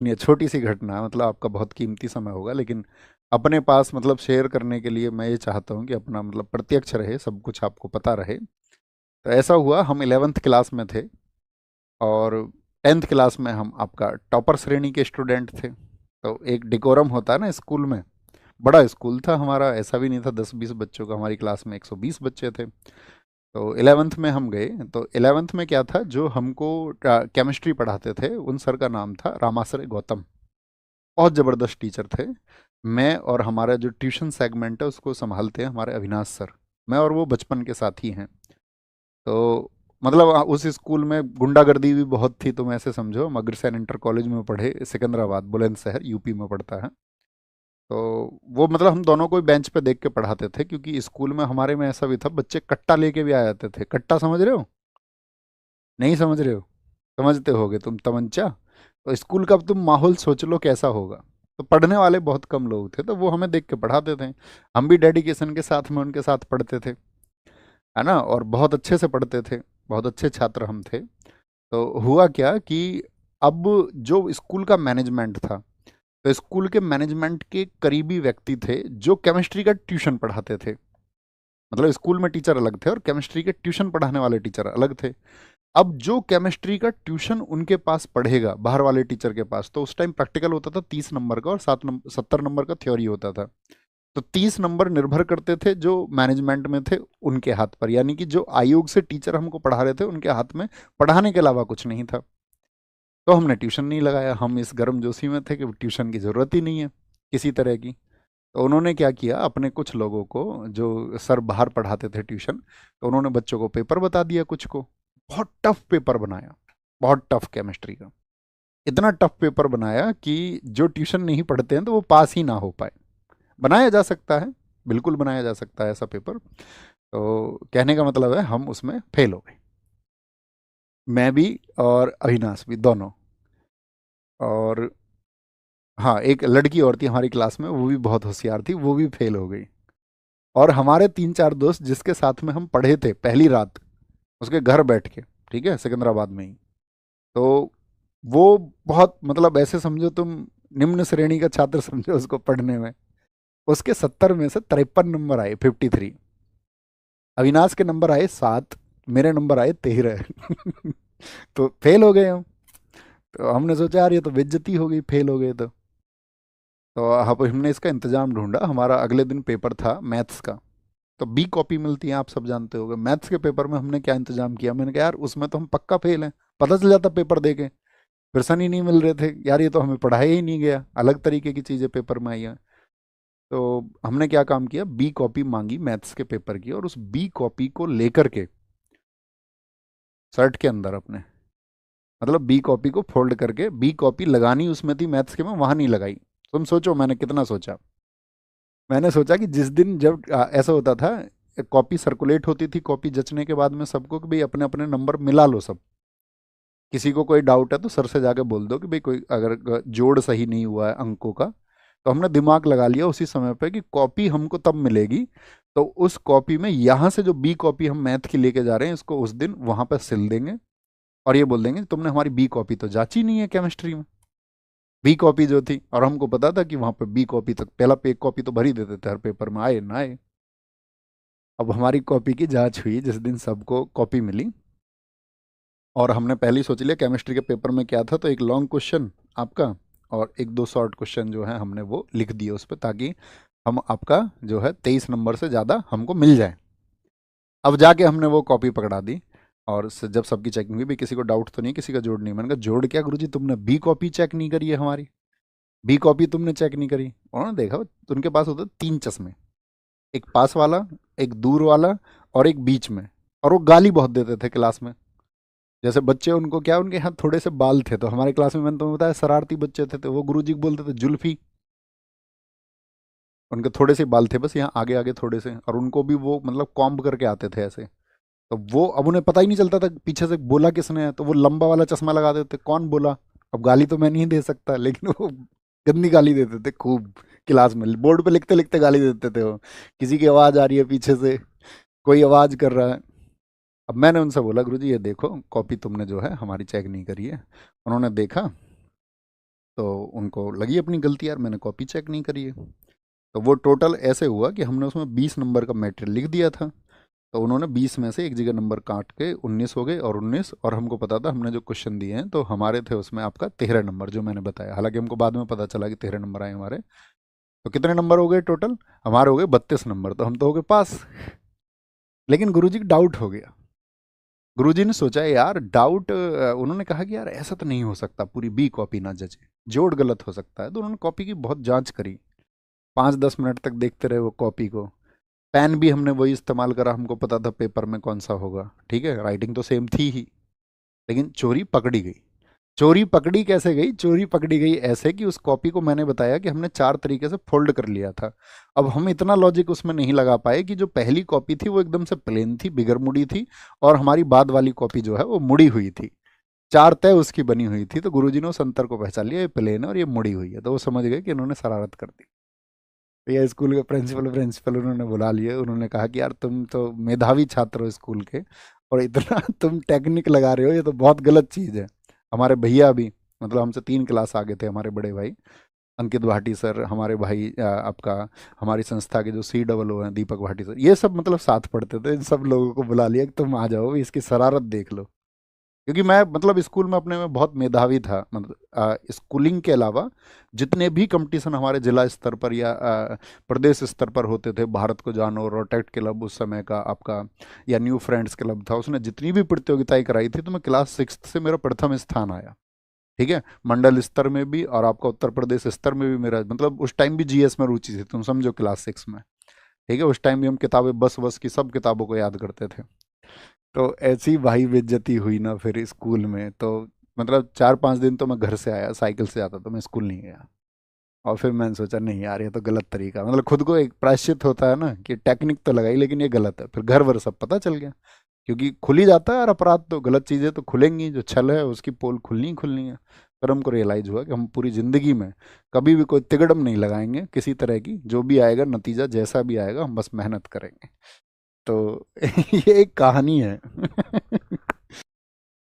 ये छोटी सी घटना है, मतलब आपका बहुत कीमती समय होगा, लेकिन अपने पास मतलब शेयर करने के लिए मैं ये चाहता हूँ कि अपना मतलब प्रत्यक्ष रहे, सब कुछ आपको पता रहे। तो ऐसा हुआ, हम 11th क्लास में थे और 10th क्लास में हम आपका टॉपर श्रेणी के स्टूडेंट थे। तो एक डिकोरम होता है ना स्कूल में। बड़ा स्कूल था हमारा, ऐसा भी नहीं था 10-20 बच्चों का, हमारी क्लास में 120 बच्चे थे। तो 11th में हम गए, तो 11th में क्या था, जो हमको केमिस्ट्री पढ़ाते थे उन सर का नाम था रामाश्रय गौतम। बहुत ज़बरदस्त टीचर थे। मैं और हमारा जो ट्यूशन सेगमेंट है उसको संभालते हैं हमारे अविनाश सर। मैं और वो बचपन के साथी हैं। तो मतलब उस स्कूल में गुंडागर्दी भी बहुत थी, तुम ऐसे समझो। हम अग्रसेन इंटर कॉलेज में पढ़े, सिकंदराबाद बुलंदशहर यूपी में पड़ता है। तो वो मतलब हम दोनों को ही बेंच पे देख के पढ़ाते थे, क्योंकि स्कूल में हमारे में ऐसा भी था, बच्चे कट्टा लेके भी आ जाते थे। कट्टा समझ रहे हो? नहीं समझ रहे हो? समझते होगे तुम, तमंचा। तो स्कूल का अब तुम माहौल सोच लो कैसा होगा। तो पढ़ने वाले बहुत कम लोग थे, तो वो हमें देख के पढ़ाते थे। हम भी डेडिकेशन के साथ में उनके साथ पढ़ते थे, है ना, और बहुत अच्छे से पढ़ते थे। बहुत अच्छे छात्र हम थे। तो हुआ क्या कि अब जो स्कूल का मैनेजमेंट था, तो स्कूल के मैनेजमेंट के करीबी व्यक्ति थे जो केमिस्ट्री का ट्यूशन पढ़ाते थे। मतलब स्कूल में टीचर अलग थे और केमिस्ट्री के ट्यूशन पढ़ाने वाले टीचर अलग थे। अब जो केमिस्ट्री का ट्यूशन उनके पास पढ़ेगा बाहर वाले टीचर के पास, तो उस टाइम प्रैक्टिकल होता था 30 नंबर का और 70 नंबर का थ्योरी होता था। तो 30 नंबर निर्भर करते थे जो मैनेजमेंट में थे उनके हाथ पर, यानी कि जो आयोग से टीचर हमको पढ़ा रहे थे उनके हाथ में पढ़ाने के अलावा कुछ नहीं था। तो हमने ट्यूशन नहीं लगाया, हम इस गर्म जोशी में थे कि ट्यूशन की ज़रूरत ही नहीं है किसी तरह की। तो उन्होंने क्या किया, अपने कुछ लोगों को, जो सर बाहर पढ़ाते थे ट्यूशन, तो उन्होंने बच्चों को पेपर बता दिया कुछ को। बहुत टफ पेपर बनाया, बहुत टफ केमिस्ट्री का। इतना टफ पेपर बनाया कि जो ट्यूशन नहीं पढ़ते हैं तो वो पास ही ना हो पाए। बनाया जा सकता है, बिल्कुल बनाया जा सकता है ऐसा पेपर। तो कहने का मतलब है हम उसमें फेल हो गए, मैं भी और अविनाश भी, दोनों। और हाँ, एक लड़की और थी हमारी क्लास में, वो भी बहुत होशियार थी, वो भी फेल हो गई। और हमारे 3-4 दोस्त जिसके साथ में हम पढ़े थे पहली रात, उसके घर बैठ के, ठीक है, सिकंदराबाद में ही। तो वो बहुत मतलब ऐसे समझो तुम, निम्न श्रेणी का छात्र समझो उसको पढ़ने में। उसके 70 में से 53 नंबर आए, 53। अविनाश के नंबर आए 7, मेरे नंबर आए 13। तो फेल हो गए हम। तो हमने सोचा यार ये तो बेइज्जती हो गई, फेल हो गए तो अब हमने इसका इंतजाम ढूंढा। हमारा अगले दिन पेपर था मैथ्स का। तो बी कॉपी मिलती है, आप सब जानते होंगे। मैथ्स के पेपर में हमने क्या इंतजाम किया, मैंने कहा यार उसमें तो हम पक्का फेल हैं, पता चल जाता पेपर देके। प्रश्न ही नहीं मिल रहे थे यार, ये तो हमें पढ़ाया ही नहीं गया, अलग तरीके की चीज़ें पेपर में आई हैं। तो हमने क्या काम किया, बी कॉपी मांगी मैथ्स के पेपर की, और उस बी कॉपी को लेकर के शर्ट के अंदर अपने, मतलब बी कॉपी को फोल्ड करके, बी कॉपी लगानी उसमें थी मैथ्स के में, वहां नहीं लगाई। तुम सोचो मैंने कितना सोचा। मैंने सोचा कि जिस दिन जब ऐसा होता था, कॉपी सर्कुलेट होती थी, कॉपी जचने के बाद में सबको कि भाई अपने अपने नंबर मिला लो सब। किसी को कोई डाउट है तो सर से जाके बोल दो कि भाई कोई अगर जोड़ सही नहीं हुआ है अंकों का। तो हमने दिमाग लगा लिया उसी समय पे कि कॉपी हमको तब मिलेगी। तो उस कॉपी में यहाँ से जो बी कॉपी हम मैथ की लेके जा रहे हैं, इसको उस दिन वहां पर सिल देंगे और ये बोल देंगे तुमने हमारी बी कॉपी तो जांची नहीं है केमिस्ट्री में। बी कॉपी जो थी, और हमको पता था कि वहां पे बी कॉपी तक पहला पे कॉपी तो भर ही देते थे हर पेपर में, आए ना आए। अब हमारी कॉपी की जांच हुई जिस दिन सबको कॉपी मिली। और हमने पहले ही सोच लिया केमिस्ट्री के पेपर में क्या था, तो एक लॉन्ग क्वेश्चन आपका और एक दो शॉर्ट क्वेश्चन जो है हमने वो लिख दिए उस पर, ताकि हम आपका जो है 23 नंबर से ज़्यादा हमको मिल जाए। अब जाके हमने वो कॉपी पकड़ा दी। और जब सबकी चेकिंग हुई, भी किसी को डाउट तो नहीं, किसी का जोड़ नहीं, मैंने कहा जोड़ क्या गुरुजी, तुमने बी कॉपी चेक नहीं करी है हमारी, बी कॉपी तुमने चेक नहीं करी। उन्होंने देखा तो उनके पास होते 3 चश्मे, एक पास वाला, एक दूर वाला, और एक बीच में। और वो गाली बहुत देते थे क्लास में। जैसे बच्चे, उनको क्या, उनके यहाँ थोड़े से बाल थे, तो हमारे क्लास में मैंने तुम्हें बताया शरारती बच्चे थे, तो वो गुरुजी को बोलते थे जुल्फी। उनके थोड़े से बाल थे बस यहाँ आगे आगे थोड़े से, और उनको भी वो मतलब कॉम्ब करके आते थे ऐसे। तो वो अब उन्हें पता ही नहीं चलता था पीछे से बोला किसने है, तो वो लंबा वाला चश्मा लगा देते, कौन बोला। अब गाली तो मैं नहीं दे सकता, लेकिन वो गंदी गाली देते थे खूब। क्लास में बोर्ड पे लिखते लिखते गाली देते थे वो। किसी की आवाज़ आ रही है पीछे से, कोई आवाज़ कर रहा है। अब मैंने उनसे बोला गुरुजी ये देखो कॉपी तुमने जो है हमारी चेक नहीं करी है। उन्होंने देखा, तो उनको लगी अपनी गलती, यार मैंने कॉपी चेक नहीं करी है। तो वो टोटल ऐसे हुआ कि हमने उसमें 20 नंबर का मैटेरियल लिख दिया था, तो उन्होंने 20 में से एक जगह नंबर काट के 19 हो गए, और 19, और हमको पता था हमने जो क्वेश्चन दिए हैं तो हमारे थे उसमें आपका 13 नंबर जो मैंने बताया, हालांकि हमको बाद में पता चला कि 13 नंबर आए हमारे। तो कितने नंबर हो गए टोटल? हमारे हो गए 32 नंबर, तो हम तो हो गए पास। लेकिन गुरुजी को डाउट हो गया। गुरुजी ने सोचा यार डाउट, उन्होंने कहा कि यार ऐसा तो नहीं हो सकता पूरी बी कॉपी ना जचे, जोड़ गलत हो सकता है। तो उन्होंने कॉपी की बहुत जांच करी, 5-10 मिनट तक देखते रहे वो कॉपी को। पेन भी हमने वही इस्तेमाल करा, हमको पता था पेपर में कौन सा होगा, ठीक है, राइटिंग तो सेम थी ही। लेकिन चोरी पकड़ी गई। चोरी पकड़ी कैसे गई? चोरी पकड़ी गई ऐसे कि उस कॉपी को मैंने बताया कि हमने 4 तरीके से फोल्ड कर लिया था। अब हम इतना लॉजिक उसमें नहीं लगा पाए कि जो पहली कॉपी थी वो एकदम से प्लेन थी, बिगर मुड़ी थी, और हमारी बाद वाली कॉपी जो है वो मुड़ी हुई थी। 4 तय उसकी बनी हुई थी। तो गुरुजी ने उस अंतर को पहचान लिया, ये प्लेन है और ये मुड़ी हुई है, तो वो समझ गए कि इन्होंने शरारत कर दी। तो ये स्कूल के प्रिंसिपल उन्होंने बुला लिए, उन्होंने कहा कि यार तुम तो मेधावी छात्र हो स्कूल के, और इतना तुम टेक्निक लगा रहे हो, ये तो बहुत गलत चीज़ है। हमारे भैया भी, मतलब हमसे 3 क्लास आगे थे हमारे बड़े भाई अंकित भाटी सर, हमारे भाई आपका हमारी संस्था के जो COO हैं दीपक भाटी सर, ये सब मतलब साथ पढ़ते थे। इन सब लोगों को बुला लिया कि तुम आ जाओ, इसकी शरारत देख लो। क्योंकि मैं मतलब स्कूल में अपने में बहुत मेधावी था, मतलब स्कूलिंग के अलावा जितने भी कंपटीशन हमारे जिला स्तर पर या प्रदेश स्तर पर होते थे, भारत को जानो, रोटेक्ट क्लब उस समय का आपका, या न्यू फ्रेंड्स क्लब था, उसने जितनी भी प्रतियोगिताएं कराई थी, तो मैं क्लास 6 से मेरा प्रथम स्थान आया। ठीक है, मंडल स्तर में भी और आपका उत्तर प्रदेश स्तर में भी मेरा, मतलब उस टाइम भी GS में रुचि थी, तुम समझो क्लास 6 में। ठीक है, उस टाइम भी हम किताबें बस बस की सब किताबों को याद करते थे। तो ऐसी भाई बेइज्जती हुई ना फिर स्कूल में, तो मतलब 4-5 दिन तो मैं घर से आया, साइकिल से आता, तो मैं स्कूल नहीं गया। और फिर मैंने सोचा नहीं यार, ये तो गलत तरीका, मतलब खुद को एक प्रायश्चित होता है ना कि टेक्निक तो लगाई लेकिन ये गलत है। फिर घर वर सब पता चल गया, क्योंकि खुल ही जाता है यार अपराध, तो गलत चीज़ें तो खुलेंगी, जो छल है उसकी पोल खुलनी ही खुलनी है। फिर हमको रियलाइज हुआ कि हम पूरी ज़िंदगी में कभी भी कोई तिगड़म नहीं लगाएंगे किसी तरह की, जो भी आएगा नतीजा जैसा भी आएगा हम बस मेहनत करेंगे। तो ये एक कहानी है।